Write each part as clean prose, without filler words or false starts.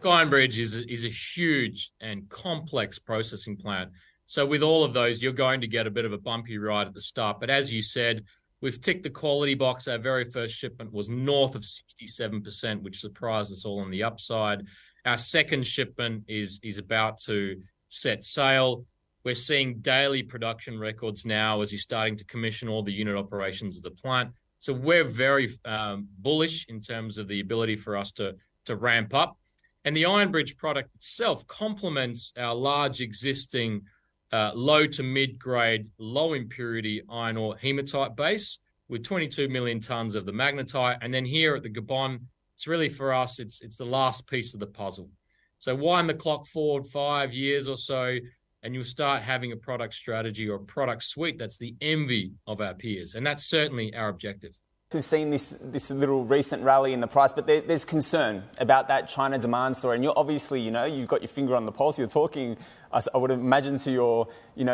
Iron Bridge is a huge and complex processing plant. So with all of those, you're going to get a bit of a bumpy ride at the start. But as you said, we've ticked the quality box. Our very first shipment was north of 67%, which surprised us all on the upside. Our second shipment is about to set sail. We're seeing daily production records now as you're starting to commission all the unit operations of the plant. So we're very bullish in terms of the ability for us to ramp up. And the Iron Bridge product itself complements our large existing low to mid-grade, low impurity iron ore hematite base with 22 million tons of the magnetite. And then here at the Gabon, it's really for us, it's the last piece of the puzzle. So wind the clock forward 5 years or so, and you'll start having a product strategy or a product suite that's the envy of our peers. And that's certainly our objective. We've seen this little recent rally in the price, but there's concern about that China demand story. And you're obviously, you've got your finger on the pulse. You're talking, I would imagine, to your,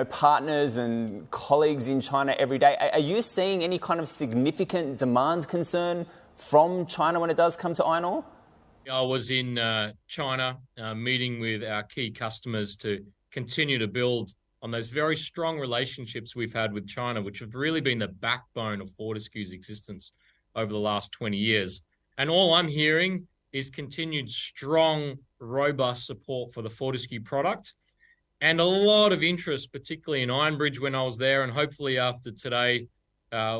partners and colleagues in China every day. Are you seeing any kind of significant demand concern from China when it does come to iron ore? I was in China meeting with our key customers to continue to build on those very strong relationships we've had with China, which have really been the backbone of Fortescue's existence over the last 20 years. And all I'm hearing is continued strong, robust support for the Fortescue product and a lot of interest, particularly in Iron Bridge when I was there. And hopefully after today,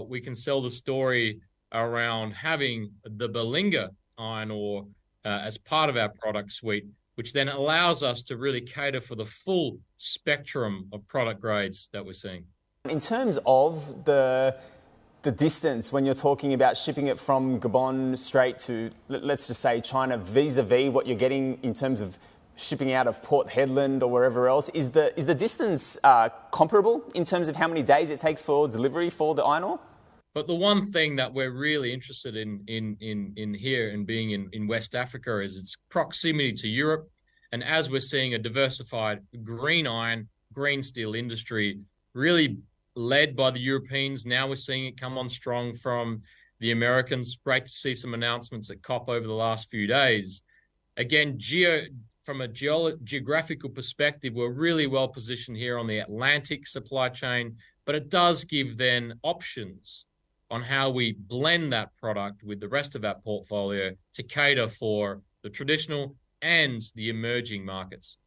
we can sell the story around having the Belinga iron ore as part of our product suite, which then allows us to really cater for the full spectrum of product grades that we're seeing. In terms of the distance, when you're talking about shipping it from Gabon straight to, let's just say, China, vis-a-vis what you're getting in terms of shipping out of Port Hedland or wherever else, is the distance comparable in terms of how many days it takes for delivery for the iron ore? But the one thing that we're really interested in here and being in West Africa is its proximity to Europe. And as we're seeing a diversified green iron, green steel industry really led by the Europeans, now we're seeing it come on strong from the Americans. Great to see some announcements at COP over the last few days. Again, from a geographical perspective, we're really well positioned here on the Atlantic supply chain, but it does give then options on how we blend that product with the rest of our portfolio to cater for the traditional and the emerging markets.